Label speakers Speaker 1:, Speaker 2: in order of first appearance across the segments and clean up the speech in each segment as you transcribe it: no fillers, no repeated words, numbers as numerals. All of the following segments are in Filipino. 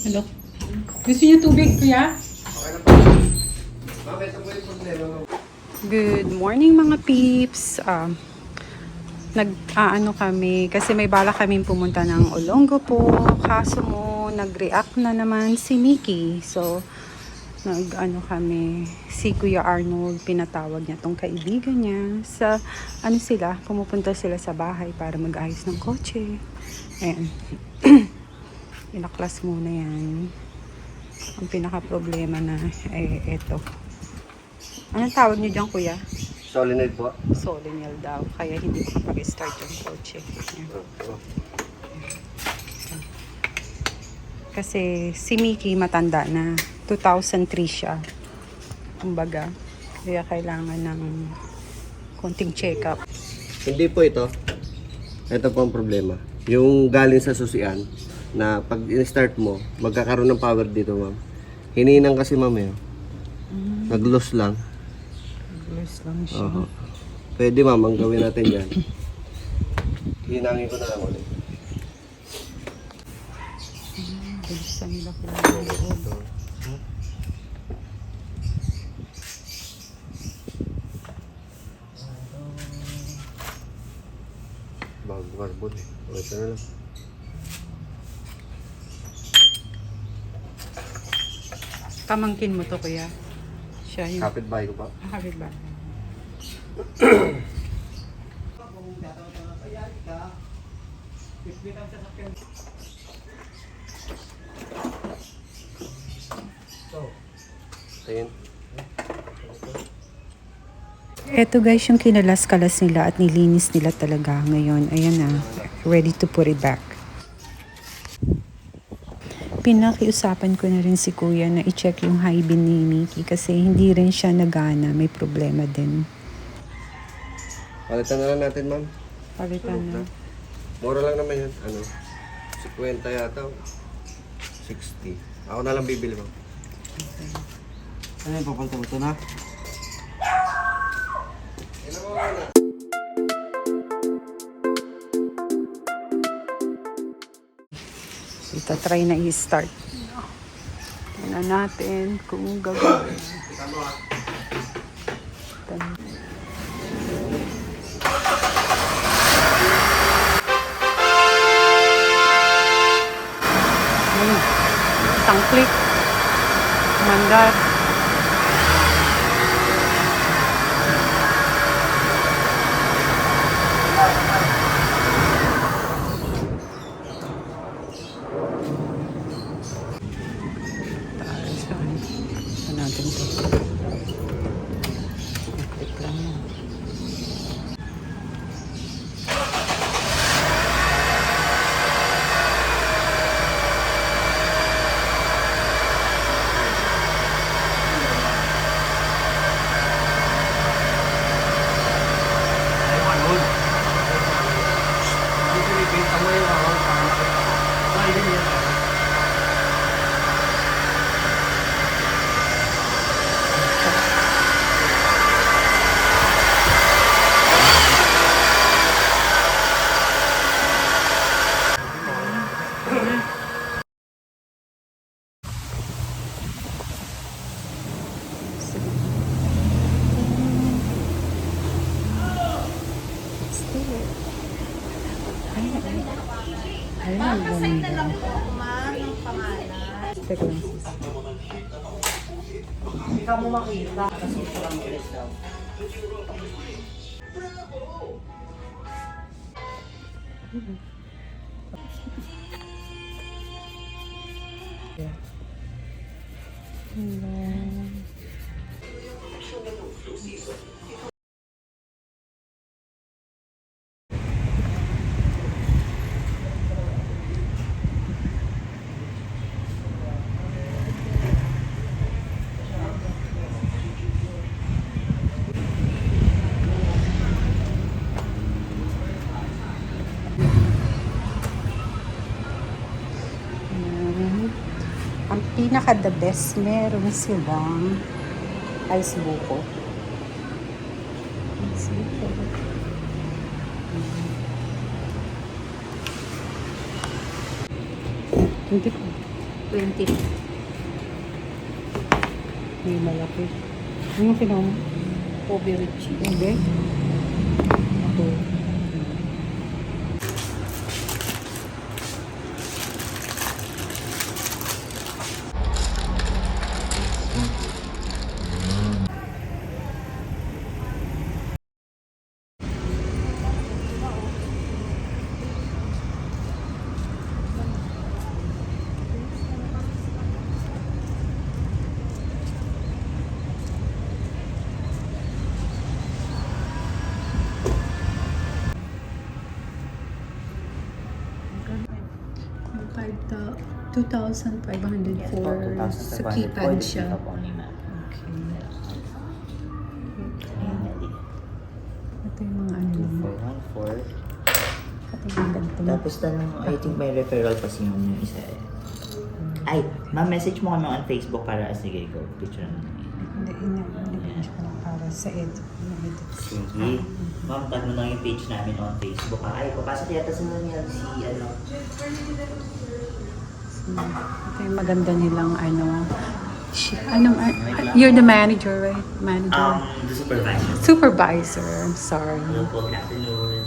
Speaker 1: Hello. Gusto niyo tubig, kuya? Good morning mga peeps. Nag-aano kami kasi may bala kaming pumunta ng Olongapo. Kaso mo, nag-react na naman si Mickey. So, nag-ano kami, si Kuya Arnold, pinatawag niya tong kaibigan niya. Sa, ano sila, pumupunta sila sa bahay para mag-ayos ng kotse. Ayan. Inaklas muna yan. Ang pinaka-problema na, eto. Anong tawag niyo dyan, kuya?
Speaker 2: Solenoid po.
Speaker 1: Solenoid daw. Kaya hindi makapag-start yung kotse. Ayan. Kasi si Mickey matanda na. 2003 siya. Kumbaga. Kaya kailangan ng konting check-up.
Speaker 2: Hindi po ito. Ito po ang problema. Yung galing sa susian na pag in-start mo, magkakaroon ng power dito, ma'am. Hininang kasi, ma'am, eh. Nag-loss lang.
Speaker 1: Bless lang siya.
Speaker 2: Oo. Pwede, ma'am, ang gawin natin yan. Hinangin ko na lang ulit.
Speaker 1: Bilisan nila ko ng loob.
Speaker 2: Bago carbon eh. O, ito na lang.
Speaker 1: Pamangkin mo to, kuya? Siya yung...
Speaker 2: Kapit-bahay ko pa.
Speaker 1: Kapit ba?
Speaker 2: Ayan.
Speaker 1: Eto guys, yung kinalas-kalas nila at nilinis nila talaga ngayon. Ayan na, ready to put it back. Pinakiusapan ko na rin si kuya na i-check yung high beam ni Mickey kasi hindi rin siya nagana, may problema din.
Speaker 2: Palitan na lang natin, ma'am.
Speaker 1: Palitan na.
Speaker 2: Mura lang naman yan. Ano? 50 yata. 60. Ako na lang bibili, ma'am.
Speaker 1: Okay.
Speaker 2: Ano yung papalta mo ito na?
Speaker 1: Itatry na i-start. Tingnan natin kung gagawin. Isang click. Mandar. Ito natin ito. Click lang yan. Ay, ang ganda. Teka lang, sis.
Speaker 3: Hindi ka mo makita kasi parang ulit daw.
Speaker 1: Yeah. Hello. Ang pinaka the best, meron silang ice buko. Ice buko. Hindi ko. 20. May malaki. Ano yung kinuha mo?
Speaker 3: Kobe Richie.
Speaker 1: Hindi. Ito. Yung 2,500 for sa keypad siya. Okay. Ito yung mga ano.
Speaker 4: 414.
Speaker 1: Ito yung ganito.
Speaker 4: Tapos tanong, I think may referral kasi yung isa eh. Ay, message mo kami on Facebook para, sige, go, picture na.
Speaker 1: Hindi ko lang para sa edit.
Speaker 4: Sige. Ma'am, tag mo lang yung page namin on Facebook. Ay, papasok yata sa niya si ano.
Speaker 1: Ito yung maganda nilang ano. You're the manager, right? Manager.
Speaker 4: The supervisor.
Speaker 1: Supervisor. I'm sorry.
Speaker 4: Hello po, good afternoon.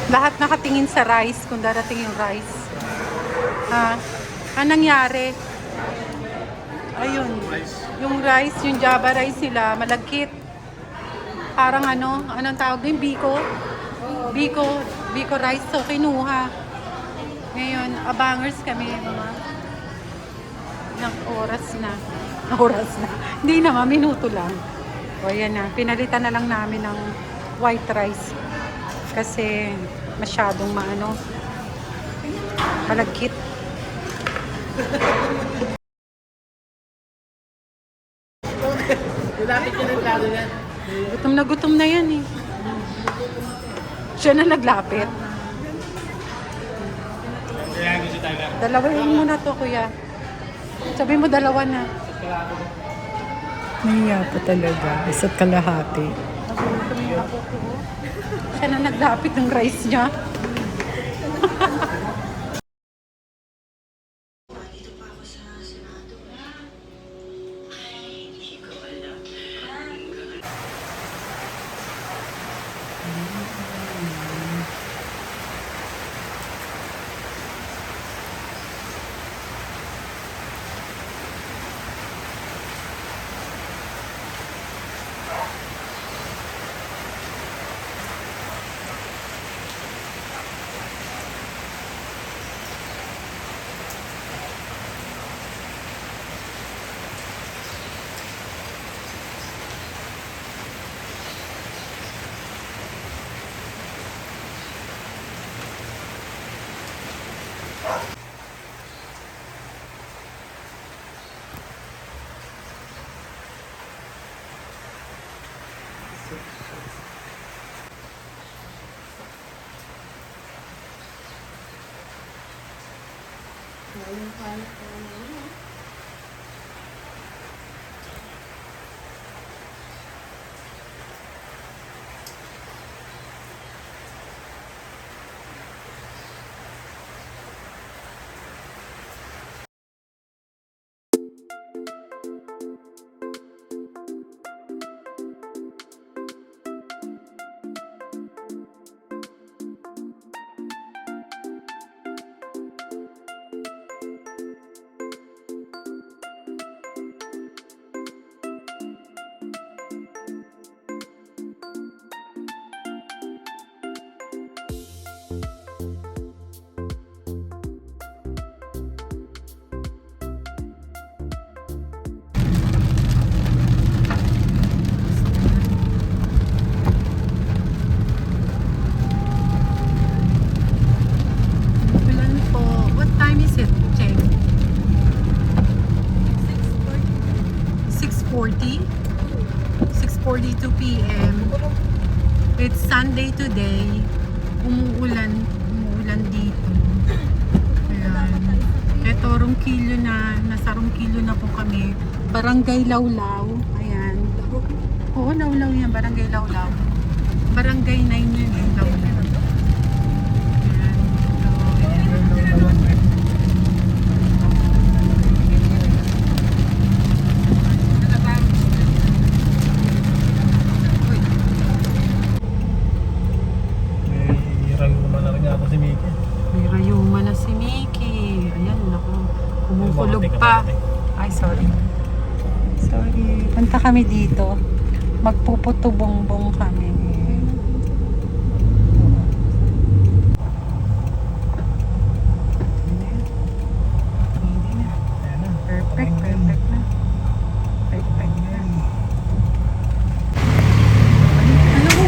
Speaker 1: Lahat nakatingin sa rice kung darating yung rice. Ha? Anong nangyari? Ayun. Yung rice, yung Java rice nila, malagkit. Parang anong tawag din? Biko? Biko rice. So, kinuha. Ngayon, abangers kami mga ilang oras na. Oras na. Hindi naman, minuto lang. O, yan na. Pinalitan na lang namin ng white rice. Kasi masyadong malagkit.
Speaker 3: Lalapit ka ng lalo yan.
Speaker 1: Gutom na yan eh. Siya na naglapit. Dalawain mo na to, kuya. Sabi mo dalawa na. Nahiya pa talaga. Isa't kalahati. Siya na naglapit ng rice niya. 4:42 p.m. It's Sunday today. Umuulan dito. Ayan. Ito, Ronquillo na. Nasa Ronquillo na po kami. Barangay Lawlaw. Ayan. Oo, Lawlaw yan. Barangay Lawlaw. Barangay 9 yun eh. Lawlaw. Ayan. So, ayan.
Speaker 5: May rayuma na rin ako si Miki.
Speaker 1: May rayuma na si Mickey. Ayan, naku. Kumukulog pa. Ay, sorry. Sorry. Punta kami dito. Magpuputubong-bong kami. Perfect, perfect na. Perfect na. Ano ko,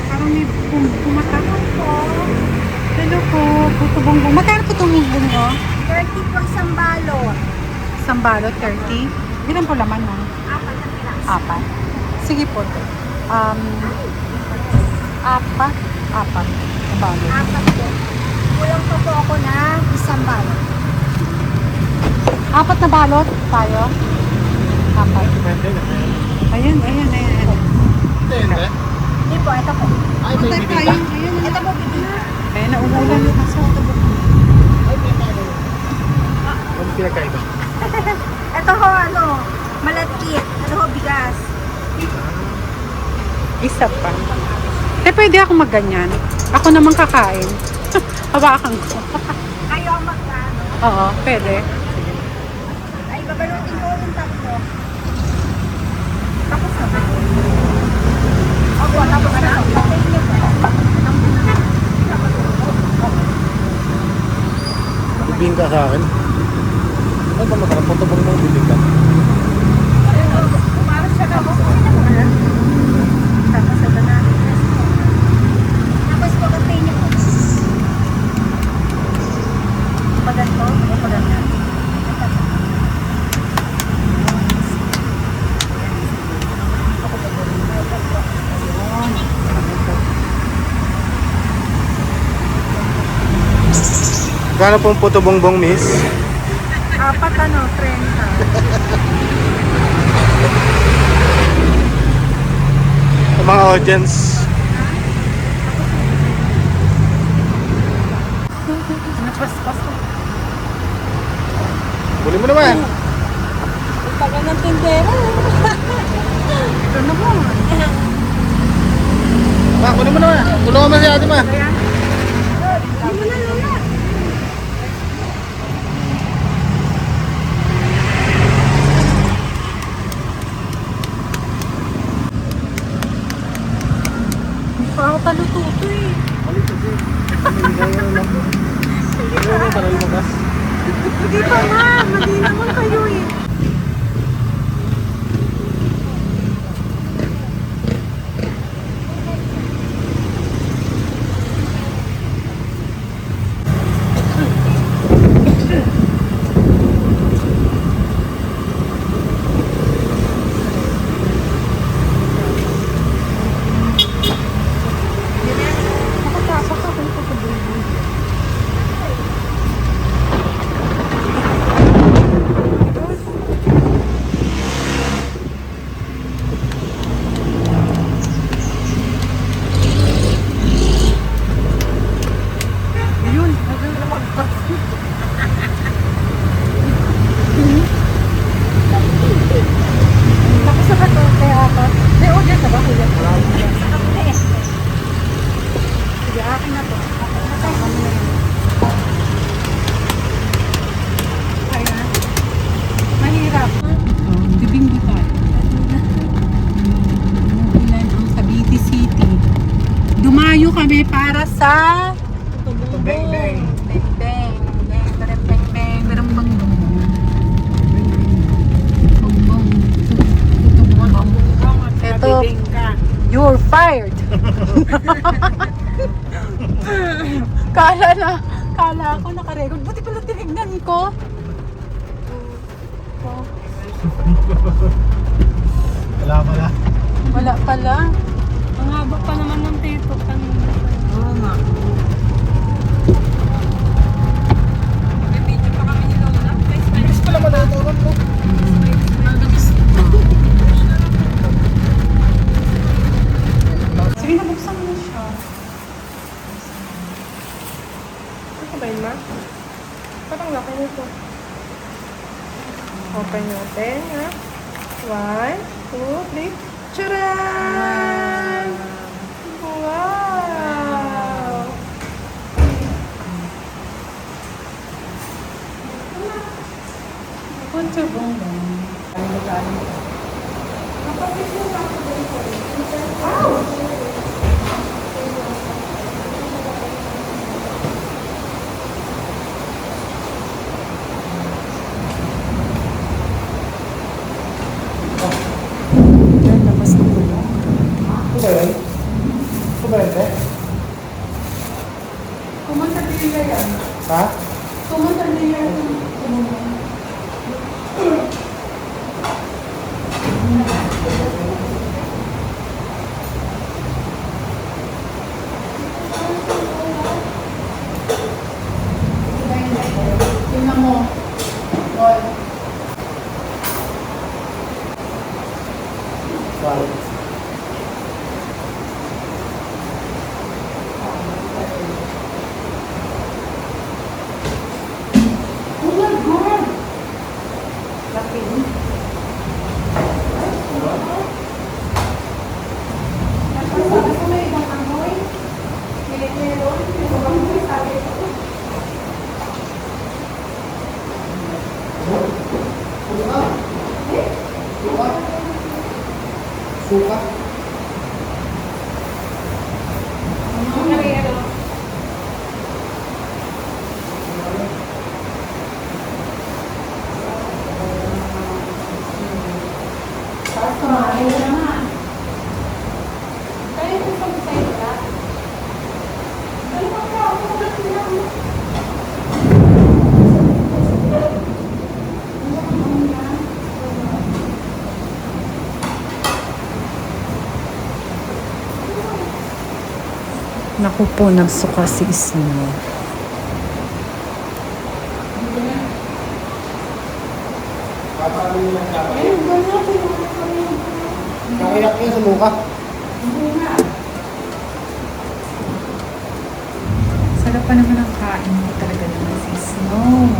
Speaker 1: parang may pumatakaw po. Hello po, putubong-bong. Magkano putubong-bong nyo?
Speaker 3: 30 po isang balot.
Speaker 1: Isang balot, 30. Ilan po laman mo?
Speaker 3: 4 na piraso.
Speaker 1: 4. Sige po. Apat. Na balot.
Speaker 3: 4 po. Kulang pa po ako na isang balot.
Speaker 1: 4 na balot tayo. 4.
Speaker 5: Depende na.
Speaker 1: Ayan.
Speaker 5: Depende.
Speaker 3: Hindi po, ito po.
Speaker 5: Ay, may bibigyan.
Speaker 3: Ito po, bibigyan.
Speaker 1: Ayan, nauulan na kaso.
Speaker 5: Ano pinagkaiba?
Speaker 3: Ito ho, malagkit. Ito ho, bigas.
Speaker 1: Isa pa. Pwede ako magganyan. Ako naman kakain. Hawakan ko.
Speaker 3: Kayo ang magkano.
Speaker 1: Oo, pwede.
Speaker 3: Ay, babalutin ko yung tatlo. Tapos na ba? Opo, tapos na. Thank you po.
Speaker 5: Bibing ka sa akin. Ay, ba masarap po ito bang mong bibing ka?
Speaker 3: Umaras siya na po. Tapos na ba na? Tapos po, kapay niyo po. Paganto? O paganto?
Speaker 5: Gano'n pong puto bongbong, miss?
Speaker 1: 4, 30.
Speaker 5: Sa mga audience.
Speaker 1: Napaspas ko.
Speaker 5: Huli mo naman.
Speaker 1: Taga ng tindera. Ito naman.
Speaker 5: Ma, kunin mo naman. Tulungan mo si ate, ma.
Speaker 1: Hindi pa ako talututo eh. Hindi pa nga. Mali naman kayo eh. Nakapasok ako ito sa building. Ayun, naglalabas. Tapos sa kato, kaya ako. May order na ba kuya? Sa kape. Sige, akin na to. Akin na yun. Kaya na. Mahirap. Bibing tayo. Umuulan ang Cavite City. Dumayo kami para sa
Speaker 5: Beng, beng.
Speaker 1: Beng, beng. Beng, beng, beng, beng, beng, beng, beng. Ito, you're fired. Kala ko nakarecord. Buti pala tinignan ko. pala. Ang haba pa naman ng tito kanina.
Speaker 3: Oo nga.
Speaker 1: May video pa kami ni Lola.
Speaker 5: Bilis pala madalunan mo.
Speaker 1: Sige na, buksan mo siya.
Speaker 3: Ano ba yun, ma? Parang laki nito. Open natin, ha? 1, 2, 3. Charan! Wow!
Speaker 1: Punto bongbong. Yan, labas ng bulong.
Speaker 5: Ito ba yun? Ito ba yun, te?
Speaker 1: Pumunta din yan.
Speaker 5: Ha?
Speaker 1: Pumunta din yan. Tingnan mo. Boy.
Speaker 5: Sorry.
Speaker 1: Oh my God! Laki. Sabi ko may ibang amoy. Meron. May ibang amoy. Sabi ko.
Speaker 5: Suka.
Speaker 1: Kumain na naman. Kaya ko pag sa'yo ka. Ano ba ka? Ako ba sila? Naku po, nagsuka si Isno.
Speaker 5: Nakayak niya sa mukha.
Speaker 1: Sarap pa naman ang kain mo talaga naman si Snow.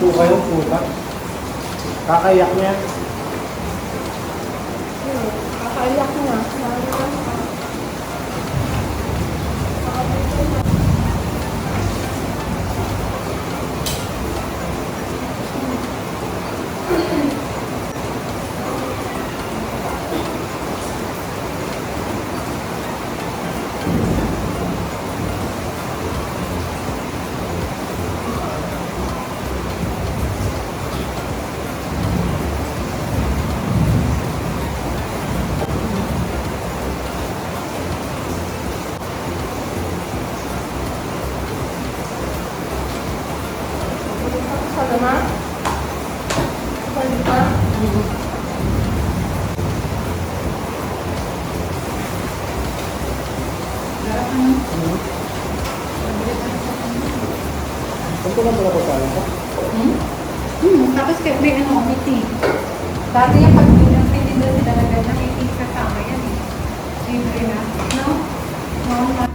Speaker 5: Suka yung suka. Kakayak niya.
Speaker 3: Kakaiyak na.
Speaker 5: Ito lang pala pagkain ko.
Speaker 1: Tapos kaya may ano, meeting. Dati yung pag pinindot sila na gano'n, meeting kasama yan eh. Siyempre na. No? No?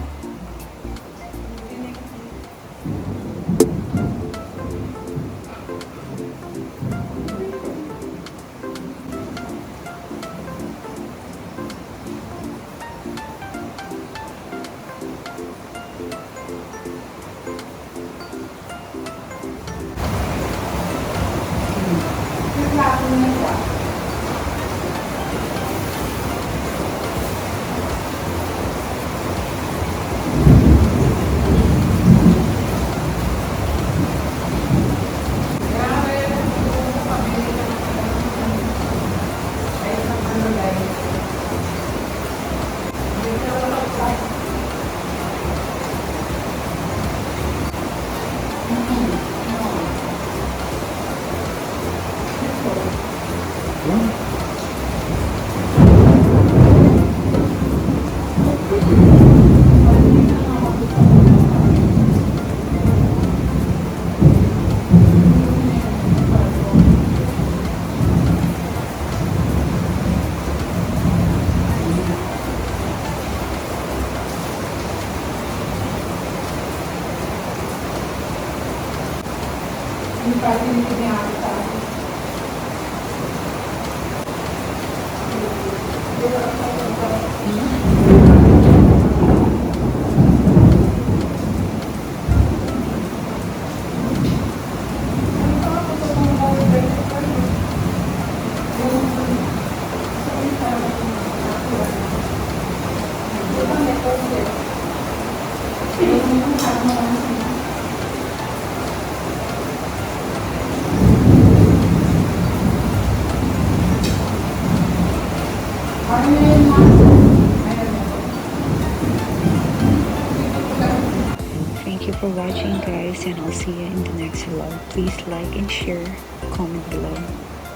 Speaker 1: Thank you for watching, guys, and I'll see you in the next vlog. Please like and share, comment below.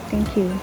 Speaker 1: Thank you.